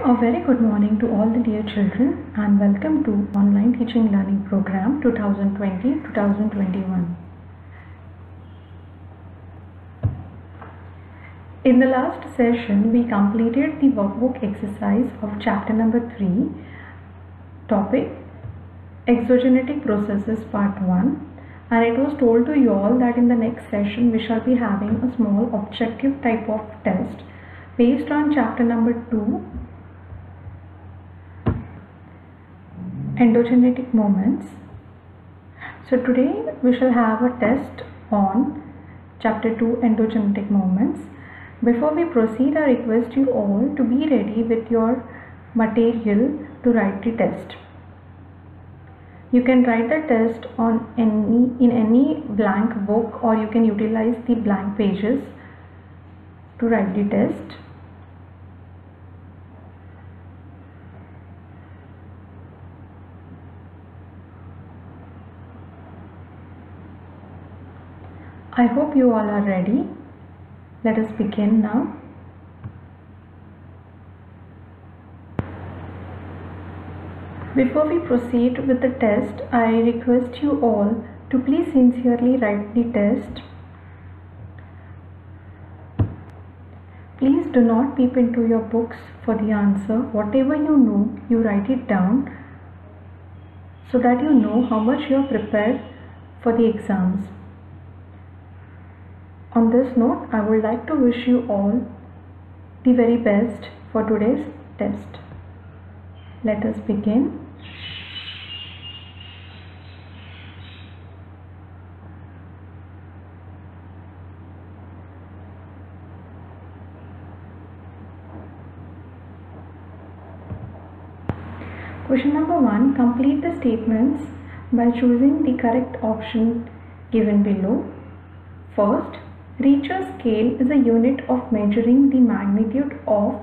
A very good morning to all the dear children and welcome to Online Teaching Learning Program 2020-2021. In the last session, we completed the workbook exercise of chapter number 3, topic Exogenetic Processes Part 1, and it was told to you all that in the next session we shall be having a small objective type of test based on chapter number 2, Endogenetic Moments. So today we shall have a test on chapter 2, Endogenetic Moments. Before we proceed, I request you all to be ready with your material to write the test. You can write the test in any blank book, or you can utilize the blank pages to write the test. I hope you all are ready. Let us begin now. Before we proceed with the test, I request you all to please sincerely write the test. Please do not peep into your books for the answer. Whatever you know, you write it down so that you know how much you are prepared for the exams. On this note, I would like to wish you all the very best for today's test. Let us begin. Question number 1. Complete the statements by choosing the correct option given below. First, Richter scale is a unit of measuring the magnitude of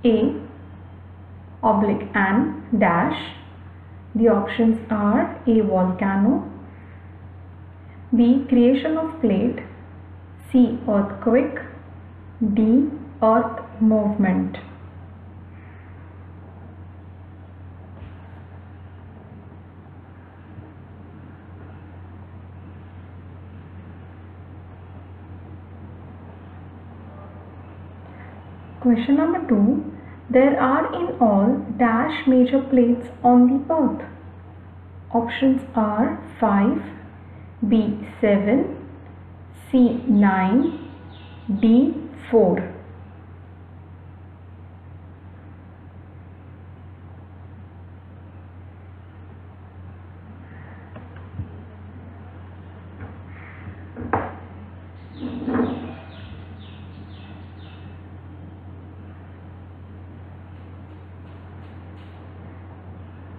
A/N dash. The options are A. Volcano, B. Creation of plate, C. Earthquake, D. Earth movement. Question number 2. There are in all dash major plates on the earth. Options are 5, B 7, C 9, D 4.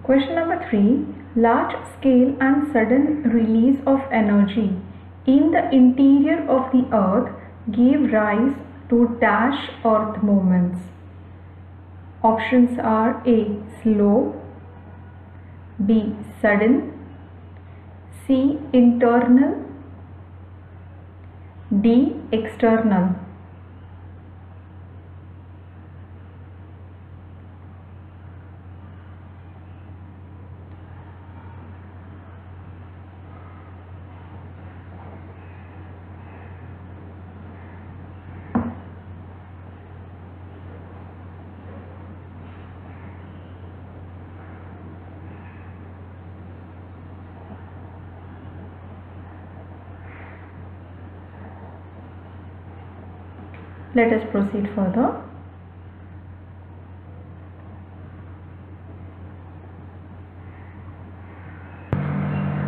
Question number 3. Large scale and sudden release of energy in the interior of the earth gave rise to dash earth movements. Options are A. Slow, B. Sudden, C. Internal, D. External. Let us proceed further.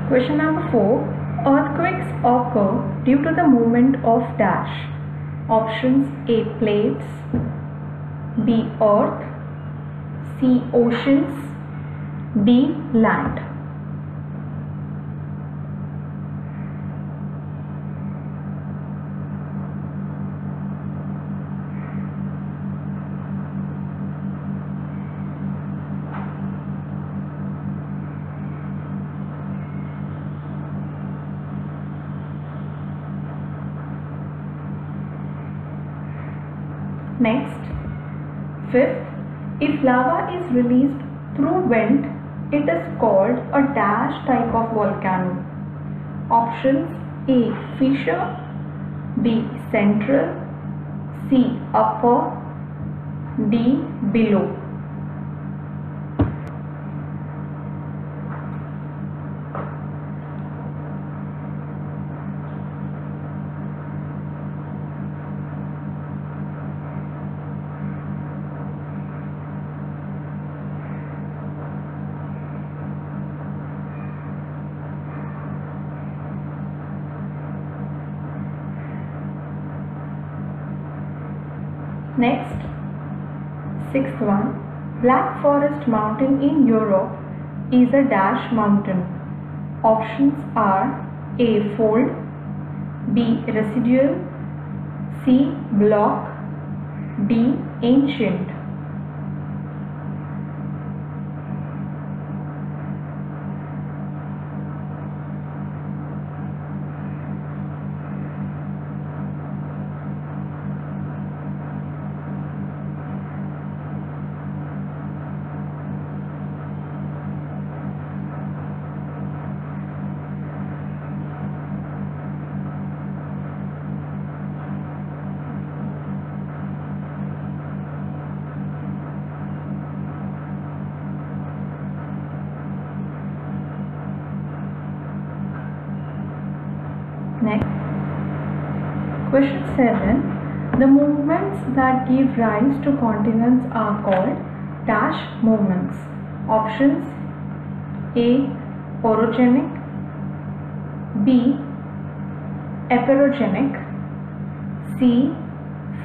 Question number 4. Earthquakes occur due to the movement of dash. Options A. Plates, B. Earth, C. Oceans, D. Land. Next, fifth, If lava is released through vent, it is called a dash type of volcano. Options: A. Fissure, B. Central, C. Upper, D. Below. Next, sixth one, Black Forest Mountain in Europe is a dash mountain. Options are A. Fold, B. Residual, C. Block, D. Ancient. Next, question 7. The movements that give rise to continents are called dash movements. Options: A. Orogenic, B. Epeirogenic, C.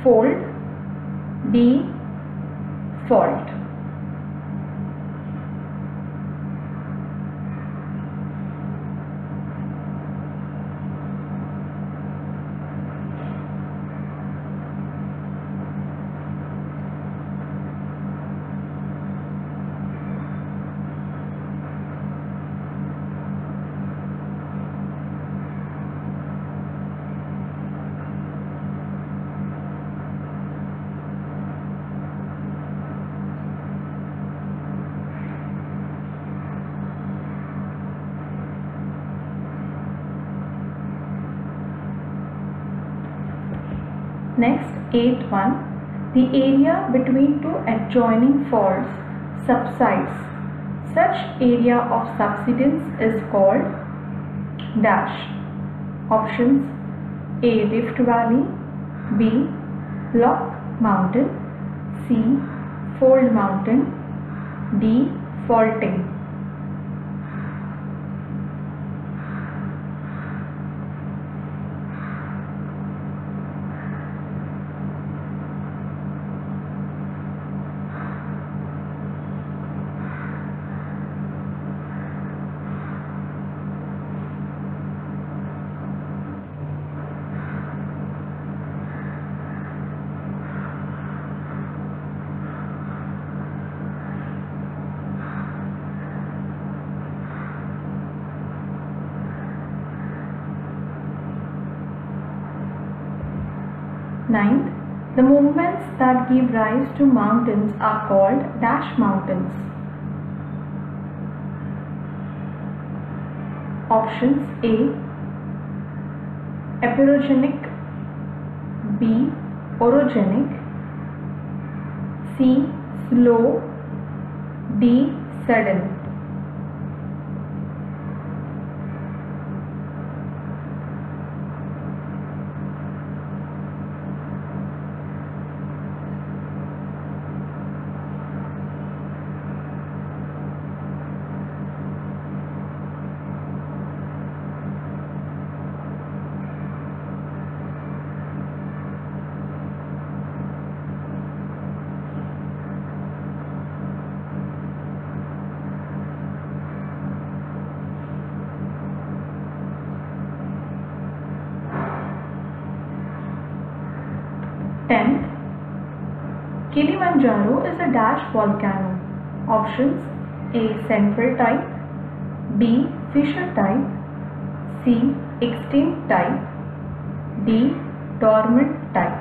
Fold, D. Fault. Next, 8.1. The area between two adjoining faults subsides. Such area of subsidence is called dash. Options: A. Rift Valley, B. Block Mountain, C. Fold Mountain, D. Faulting. Ninth, the movements that give rise to mountains are called dash mountains. Options: A. Epeirogenic, B. Orogenic, C. Slow, D. Sudden. Tenth, Kilimanjaro is a dash volcano. Options: A. Central type, B. Fissure type, C. Extinct type, D. Dormant type.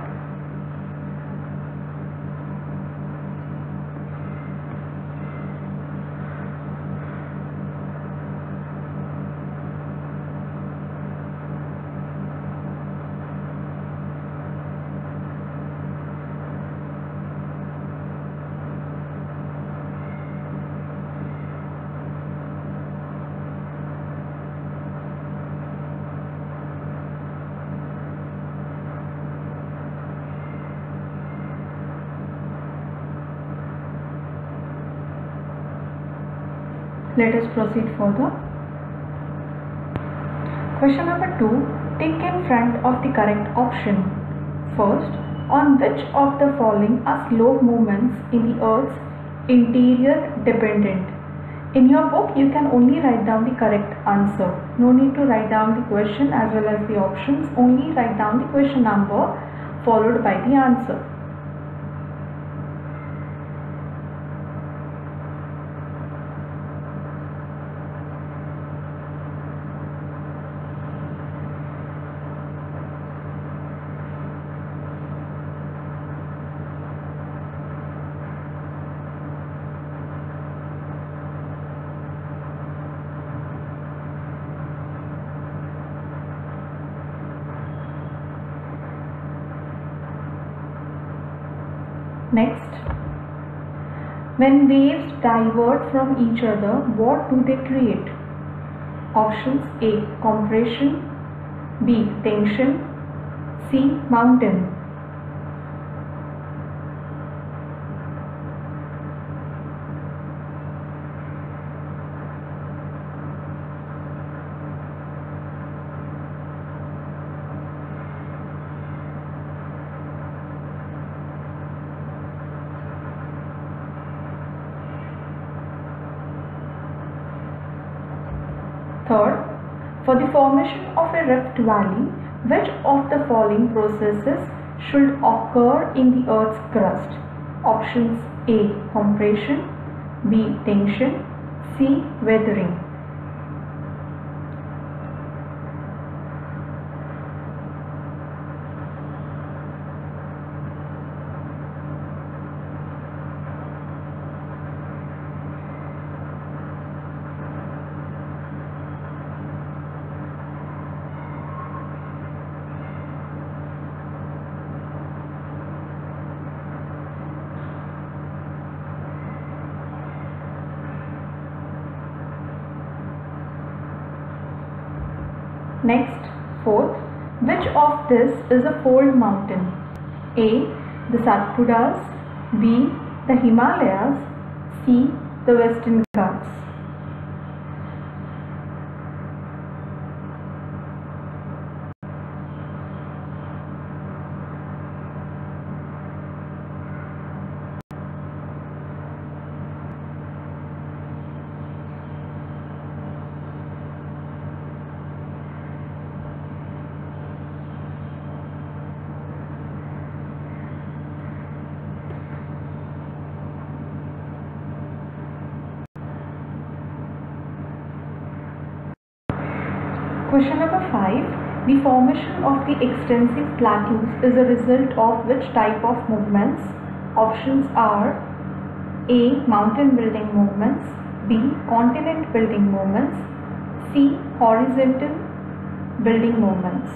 Let us proceed further. Question number 2. Tick in front of the correct option. First, on which of the following are slow movements in the Earth's interior dependent? In your book, you can only write down the correct answer. No need to write down the question as well as the options. Only write down the question number followed by the answer. Next, when waves divert from each other, what do they create? Options: A. Compression, B. Tension, C. Mountain. Third, for the formation of a rift valley, which of the following processes should occur in the Earth's crust? Options: A. Compression, B. Tension, C. Weathering. Next, fourth, which of this is a fold mountain? A. The Satpuras, B. The Himalayas, C. The Western Ghats. Question number 5. The formation of the extensive plateaus is a result of which type of movements? Options are A. Mountain building movements, B. Continent building movements, C. Horizontal building movements.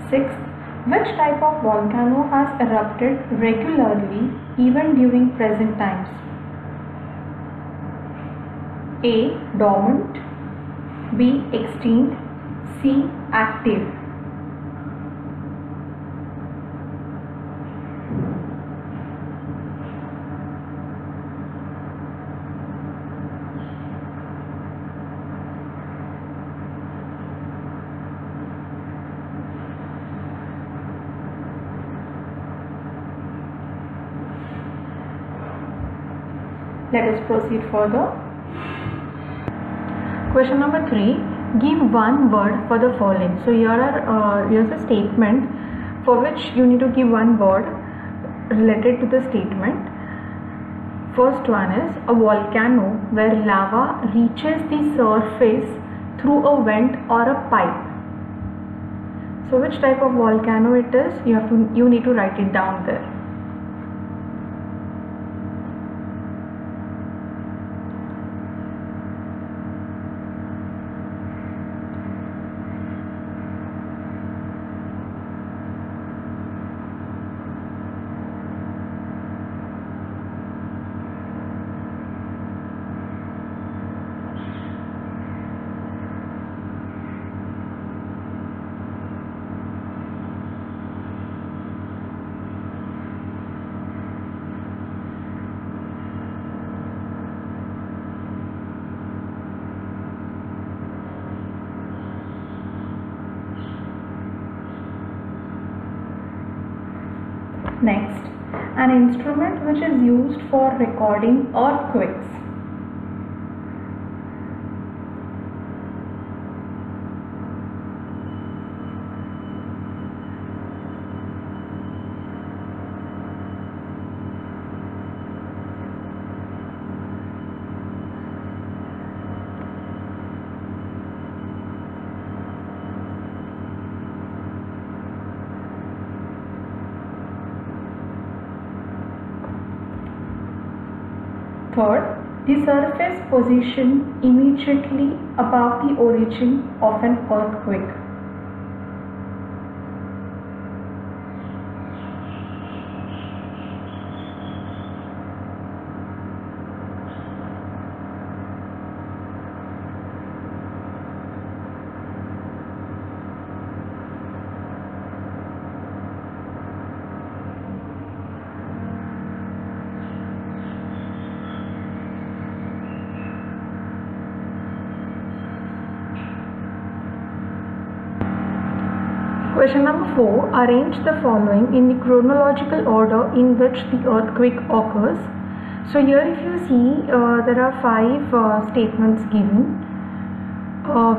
Sixth, which type of volcano has erupted regularly even during present times? A. Dormant, B. Extinct, C. Active. Let us proceed further. Question number 3. Give one word for the following. So here's a statement for which you need to give one word related to the statement. First one is a volcano where lava reaches the surface through a vent or a pipe. So which type of volcano it is? You need to write it down there. Next, an instrument which is used for recording earthquakes. Third, the surface position immediately above the origin of an earthquake. Question number 4. Arrange the following in the chronological order in which the earthquake occurs. So here if you see there are 5 statements given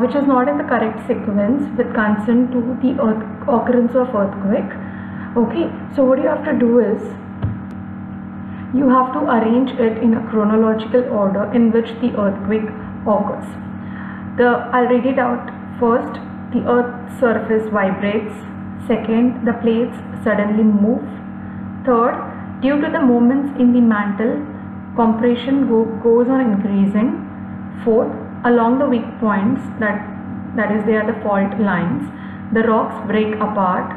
which is not in the correct sequence with concern to the occurrence of earthquake. Okay, so what you have to do is you have to arrange it in a chronological order in which the earthquake occurs. I'll read it out. First, the earth's surface vibrates. Second, the plates suddenly move. Third, due to the movements in the mantle, compression goes on increasing. Fourth, along the weak points, that is they are the fault lines, the rocks break apart.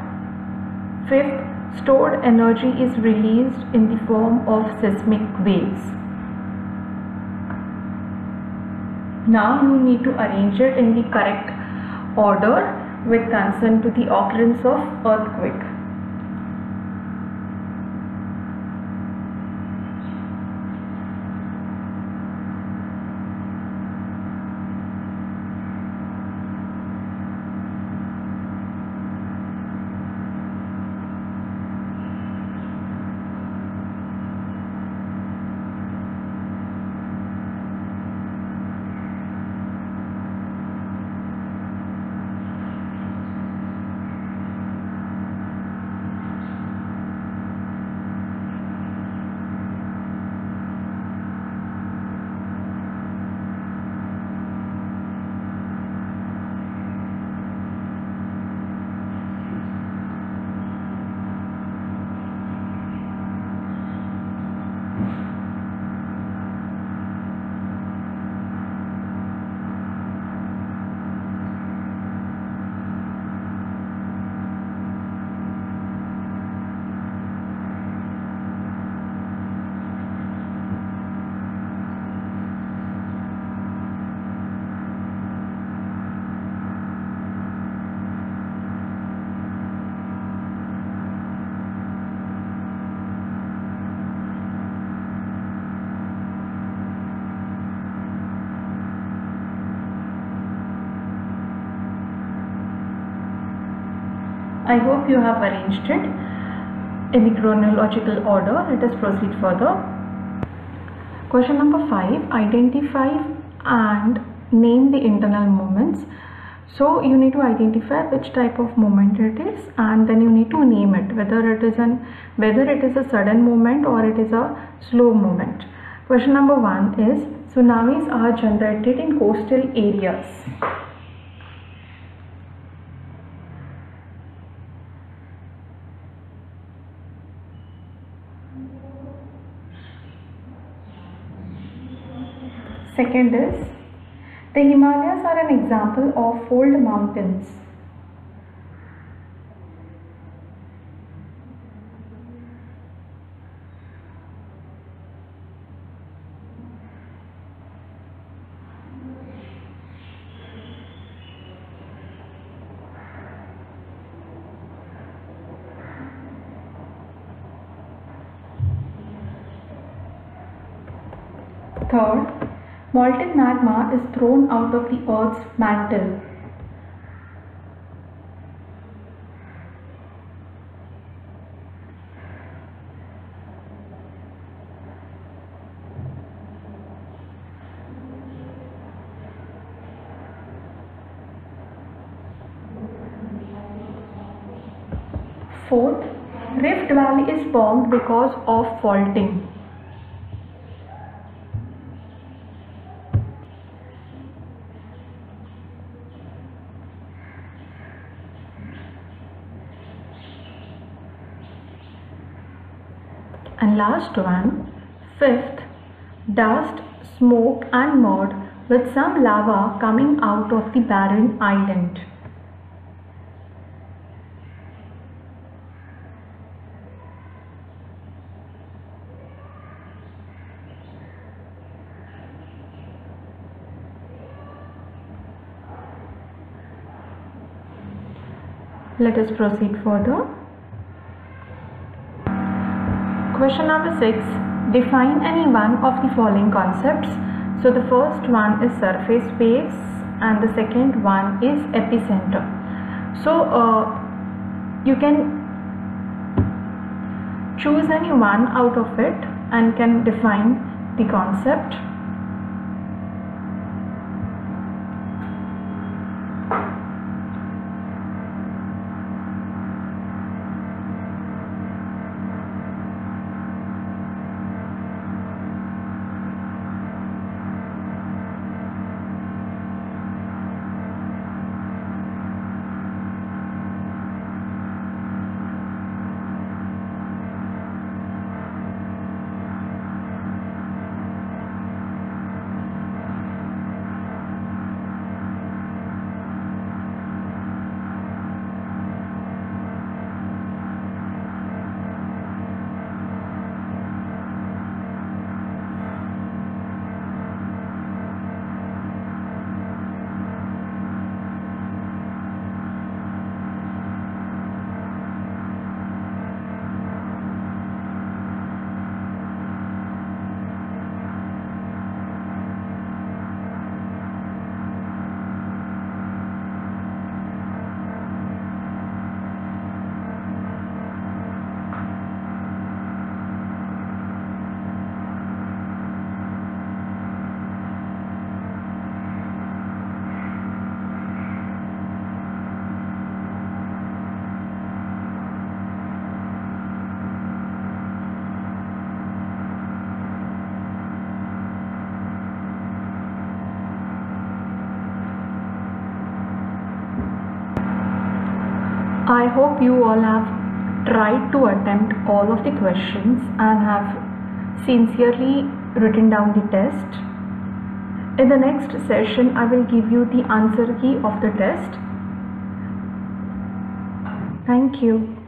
Fifth, stored energy is released in the form of seismic waves. Now you need to arrange it in the correct order with concern to the occurrence of earthquake. I hope you have arranged it in the chronological order. Let us proceed further. Question number 5. Identify and name the internal movements. So you need to identify which type of movement it is, and then you need to name it, whether it is a sudden movement or it is a slow movement. Question number 1 is, tsunamis are generated in coastal areas. Second is, the Himalayas are an example of fold mountains. Third, molten magma is thrown out of the Earth's mantle. Fourth, Rift Valley is formed because of faulting. And last one, fifth, dust, smoke and mud with some lava coming out of the barren island. Let us proceed further. Question number 6. Define any one of the following concepts. So the first one is surface waves and the second one is epicenter. So you can choose any one out of it and can define the concept. I hope you all have tried to attempt all of the questions and have sincerely written down the test. In the next session, I will give you the answer key of the test. Thank you.